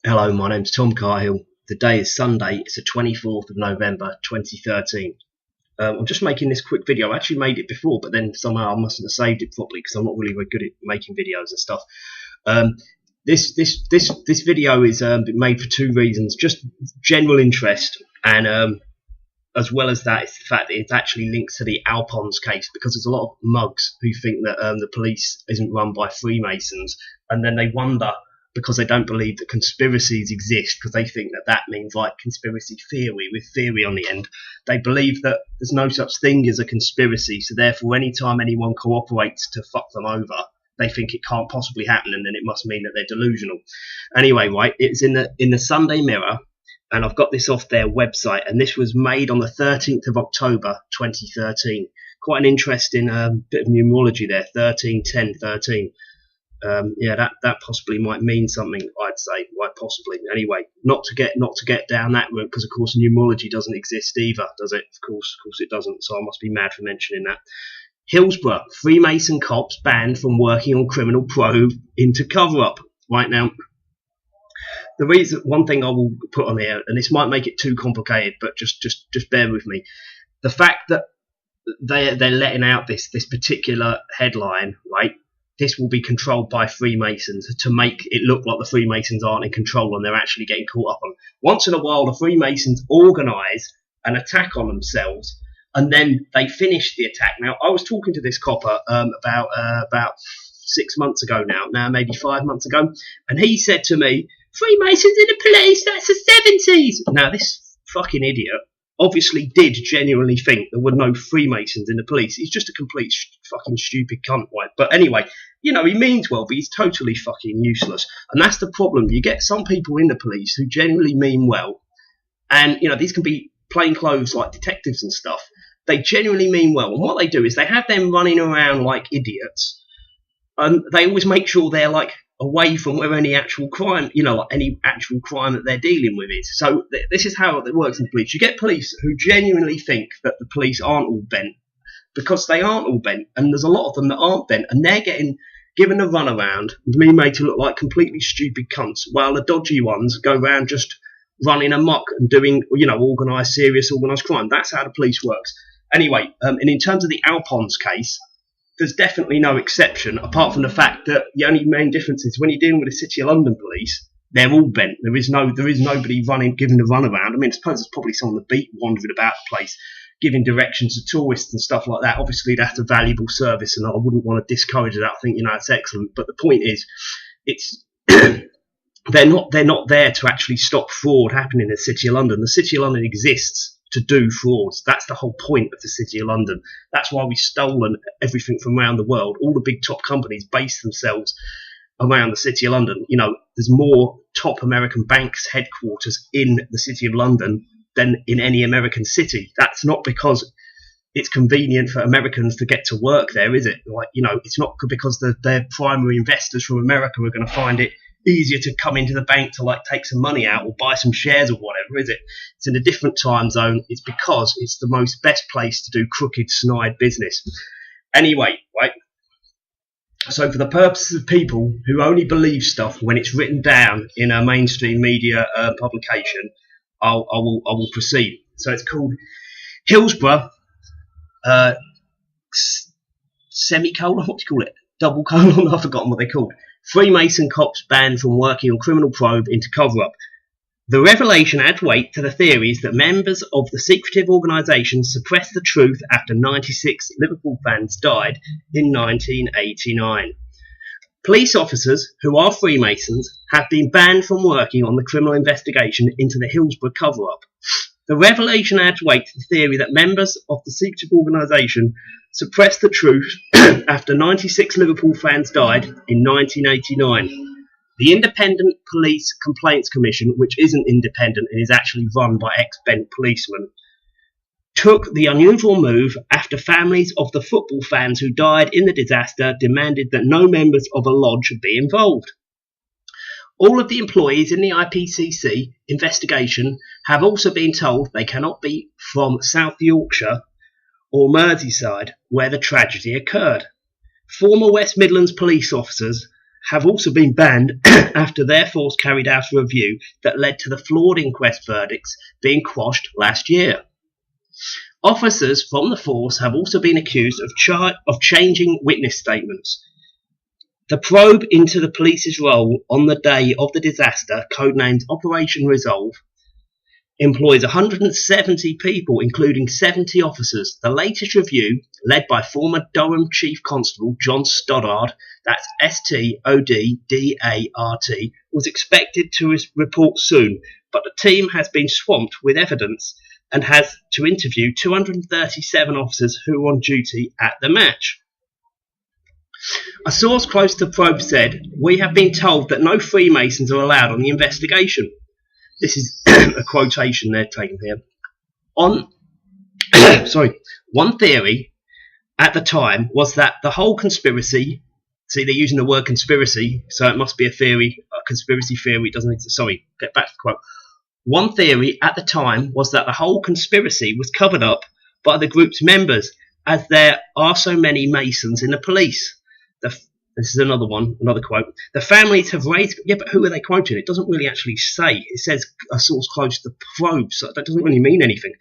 Hello, my name's Tom Cahill. The day is Sunday. It's the 24th of November 2013. I'm just making this quick video. I actually made it before, but then somehow I mustn't have saved it properly because I'm not really very good at making videos and stuff. This video is made for two reasons: just general interest, and as well as that, it's the fact that it actually links to the ALPonz case, because there's a lot of mugs who think that the police isn't run by Freemasons, and then they wonder, because they don't believe that conspiracies exist, because they think that that means like conspiracy theory with theory on the end. They believe that there's no such thing as a conspiracy, so therefore anytime anyone cooperates to fuck them over, they think it can't possibly happen, and then it must mean that they're delusional. Anyway, right, it's in the Sunday Mirror, and I've got this off their website, and this was made on the 13th of October 2013. Quite an interesting bit of numerology there, 13, 10, 13. Yeah, that possibly might mean something, I'd say, quite possibly. Anyway, not to get down that route, because of course numerology doesn't exist either, does it? Of course it doesn't. So I must be mad for mentioning that. Hillsborough Freemason cops banned from working on criminal probe into cover-up. Right now, the reason, one thing I will put on here, and this might make it too complicated, but just bear with me. The fact that they're letting out this particular headline, right? This will be controlled by Freemasons to make it look like the Freemasons aren't in control and they're actually getting caught up on. Once in a while, the Freemasons organise an attack on themselves, and then they finish the attack. Now, I was talking to this copper about 6 months ago now maybe 5 months ago, and he said to me, "Freemasons in the police, that's the 70s." Now, this fucking idiot obviously did genuinely think there were no Freemasons in the police. He's just a complete fucking stupid cunt, right? But anyway, you know, he means well, but he's totally fucking useless. And that's the problem. You get some people in the police who genuinely mean well, and, you know, these can be plainclothes like detectives and stuff. They genuinely mean well, and what they do is they have them running around like idiots, and they always make sure they're like away from where any actual crime, you know, like any actual crime that they're dealing with is. So this is how it works in the police. You get police who genuinely think that the police aren't all bent, because they aren't all bent, and there's a lot of them that aren't bent, and they're getting given a runaround and being made to look like completely stupid cunts, while the dodgy ones go around just running amok and doing, you know, serious organised crime. That's how the police works. Anyway, and in terms of the ALPonz case, there's definitely no exception, apart from the fact that the only main difference is when you're dealing with the City of London police, they're all bent. There is nobody giving the runaround. I mean, I suppose there's probably some on the beat wandering about the place, giving directions to tourists and stuff like that. Obviously, that's a valuable service, and I wouldn't want to discourage that. I think, you know, it's excellent. But the point is, it's they're not there to actually stop fraud happening in the City of London. The City of London exists to do frauds. That's the whole point of the City of London. That's why we've stolen everything from around the world. All the big top companies base themselves around the City of London. You know, there's more top American banks headquarters in the City of London than in any American city. That's not because it's convenient for Americans to get to work there, is it? Like, you know, it's not because their primary investors from America are going to find it easier to come into the bank to like take some money out or buy some shares or whatever, is it? It's in a different time zone. It's because it's the best place to do crooked, snide business. Anyway, right? So for the purposes of people who only believe stuff when it's written down in a mainstream media publication, I will proceed. So it's called Hillsborough semicolon, what do you call it? Double colon, I've forgotten what they're called. Freemason cops banned from working on criminal probe into cover-up. The revelation adds weight to the theories that members of the secretive organisation suppressed the truth after 96 Liverpool fans died in 1989. Police officers who are Freemasons have been banned from working on the criminal investigation into the Hillsborough cover-up. The revelation adds weight to the theory that members of the secretive organisation suppressed the truth after 96 Liverpool fans died in 1989. The Independent Police Complaints Commission, which isn't independent and is actually run by ex-bent policemen, took the unusual move after families of the football fans who died in the disaster demanded that no members of a lodge be involved. All of the employees in the IPCC investigation have also been told they cannot be from South Yorkshire or Merseyside, where the tragedy occurred. Former West Midlands police officers have also been banned after their force carried out a review that led to the flawed inquest verdicts being quashed last year. Officers from the force have also been accused of changing witness statements. The probe into the police's role on the day of the disaster, codenamed Operation Resolve, employs 170 people, including 70 officers. The latest review, led by former Durham Chief Constable John Stoddard, that's Stoddart, was expected to report soon, but the team has been swamped with evidence and has to interview 237 officers who were on duty at the match. A source close to the probe said, "We have been told that no Freemasons are allowed on the investigation." This is a quotation they're taking here. One theory at the time was that the whole conspiracy, see, they're using the word conspiracy, so it must be a theory, a conspiracy theory. It doesn't exist. Sorry, get back to the quote. One theory at the time was that the whole conspiracy was covered up by the group's members, as there are so many Masons in the police. This is another quote. The families have raised... Yeah, but who are they quoting? It doesn't really actually say. It says a source close to the probe, so that doesn't really mean anything.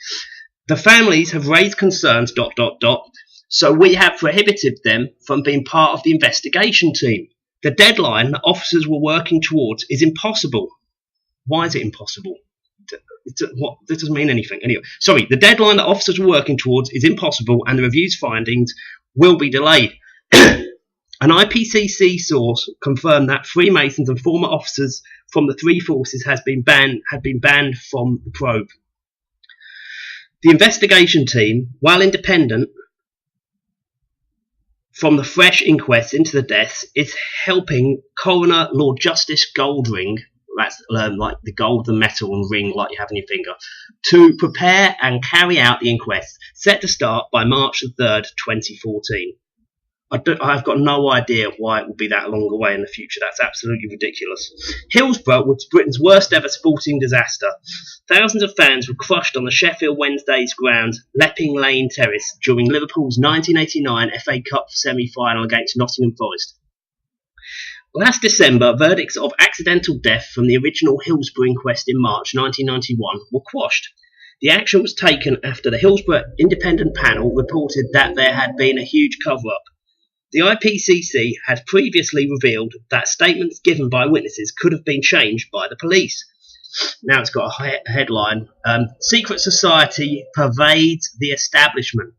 The families have raised concerns, ... so we have prohibited them from being part of the investigation team. The deadline that officers were working towards is impossible. Why is it impossible? This doesn't mean anything. Anyway, sorry, the deadline that officers were working towards is impossible, and the review's findings will be delayed. An IPCC source confirmed that Freemasons and former officers from the three forces had been banned from the probe. The investigation team, while independent from the fresh inquest into the deaths, is helping Coroner Lord Justice Goldring, that's like the gold, the metal and ring like you have on your finger, to prepare and carry out the inquest, set to start by March the 3rd, 2014. I've got no idea why it will be that long away in the future. That's absolutely ridiculous. Hillsborough was Britain's worst ever sporting disaster. Thousands of fans were crushed on the Sheffield Wednesday's ground, Lepping Lane Terrace, during Liverpool's 1989 FA Cup semi-final against Nottingham Forest. Last December, verdicts of accidental death from the original Hillsborough inquest in March 1991 were quashed. The action was taken after the Hillsborough Independent Panel reported that there had been a huge cover-up. The IPCC had previously revealed that statements given by witnesses could have been changed by the police. Now it's got a headline, Secret Society pervades the establishment.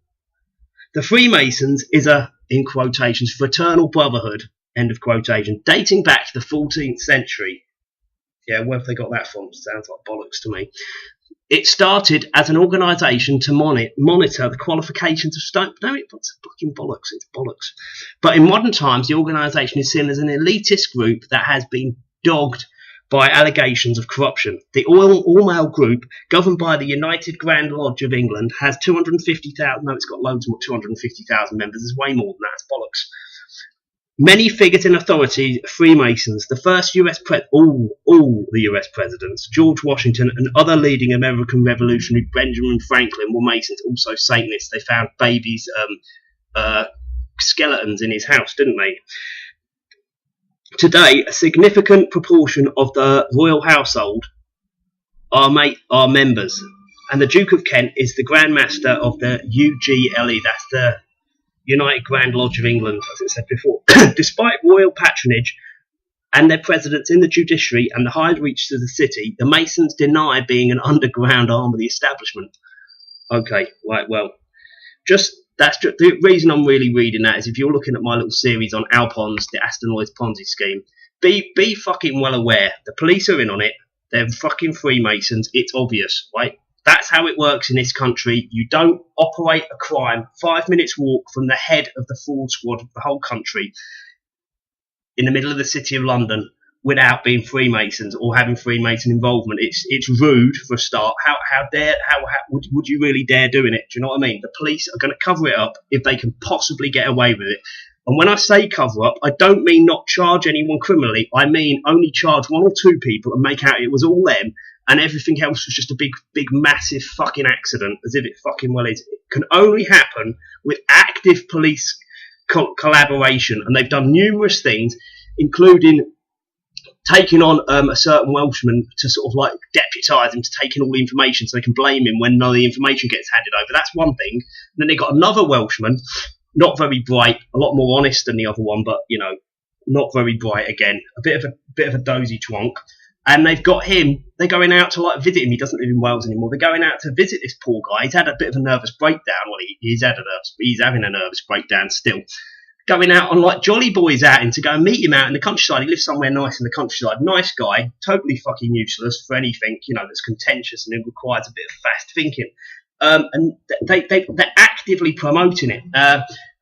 The Freemasons is a, in quotations, fraternal brotherhood, end of quotation, dating back to the 14th century. Yeah, where have they got that from? Sounds like bollocks to me. It started as an organisation to monitor the qualifications of stone. No, it's fucking bollocks. It's bollocks. But in modern times, the organisation is seen as an elitist group that has been dogged by allegations of corruption. The all-male group, governed by the United Grand Lodge of England, has 250,000. No, it's got loads more. 250,000 members. There's way more than that. It's bollocks. Many figures in authority are Freemasons. The first all the US presidents, George Washington and other leading American revolutionary Benjamin Franklin were Masons, also Satanists. They found babies' skeletons in his house, didn't they? Today, a significant proportion of the royal household are members, and the Duke of Kent is the Grand Master of the UGLE, that's the United Grand Lodge of England, as it said before. Despite royal patronage and their presidents in the judiciary and the high reaches of the city, the Masons deny being an underground arm of the establishment. Okay, right, well, that's just the reason I'm really reading that is if you're looking at my little series on ALPonz, the Aston Lloyd's Ponzi scheme, be fucking well aware. The police are in on it. They're fucking Freemasons. It's obvious, right? That's how it works in this country. You don't operate a crime 5 minutes walk from the head of the fraud squad of the whole country in the middle of the city of London without being Freemasons or having Freemason involvement. It's rude for a start. How would you really dare doing it? Do you know what I mean? The police are going to cover it up if they can possibly get away with it. And when I say cover up, I don't mean not charge anyone criminally. I mean only charge one or two people and make out it was all them and everything else was just a big, massive fucking accident, as if it fucking well is. It can only happen with active police collaboration, and they've done numerous things. including taking on a certain Welshman to sort of like deputise him to taking all the information so they can blame him when none of the information gets handed over. That's one thing. And then they got another Welshman, not very bright, a lot more honest than the other one, but you know, not very bright again. A bit of a dozy twonk. And they've got him. They're going out to like visit him. He doesn't live in Wales anymore. They're going out to visit this poor guy. He's had a bit of a nervous breakdown. Well, he's having a nervous breakdown still. Going out on like jolly boys outing to go and meet him out in the countryside. He lives somewhere nice in the countryside. Nice guy, totally fucking useless for anything, you know, that's contentious and it requires a bit of fast thinking. And they're actively promoting it.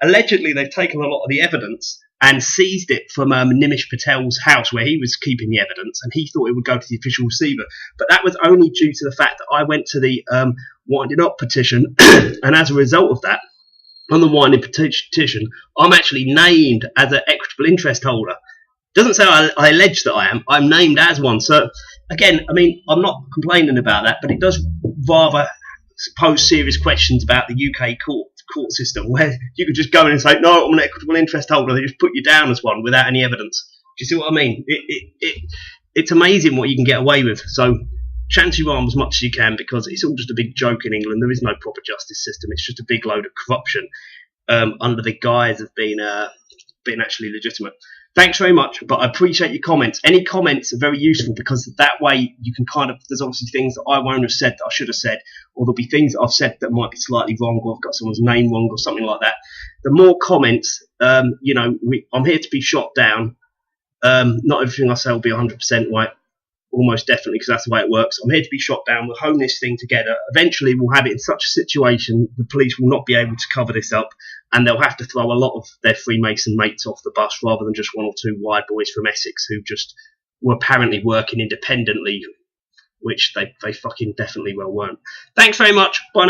Allegedly, they've taken a lot of the evidence and seized it from Nimish Patel's house where he was keeping the evidence, and he thought it would go to the official receiver. But that was only due to the fact that I went to the Winding Up petition, and as a result of that, on the Winding petition, I'm actually named as an equitable interest holder. Doesn't say I allege that I am. I'm named as one. So, again, I mean, I'm not complaining about that, but it does rather pose serious questions about the UK court system, where you could just go in and say, no, I'm an equitable interest holder. They just put you down as one without any evidence. Do you see what I mean? It's amazing what you can get away with. So chance your arm as much as you can, because it's all just a big joke in England. There is no proper justice system. It's just a big load of corruption under the guise of being actually legitimate. Thanks very much, but I appreciate your comments. Any comments are very useful, because that way you can kind of, there's obviously things that I won't have said that I should have said, or there'll be things that I've said that might be slightly wrong, or I've got someone's name wrong or something like that. The more comments, I'm here to be shot down. Not everything I say will be 100% right, almost definitely, because that's the way it works. I'm here to be shot down. We'll hone this thing together. Eventually, we'll have it in such a situation the police will not be able to cover this up, and they'll have to throw a lot of their Freemason mates off the bus rather than just one or two wide boys from Essex who just were apparently working independently, which they fucking definitely well weren't. Thanks very much. Bye now.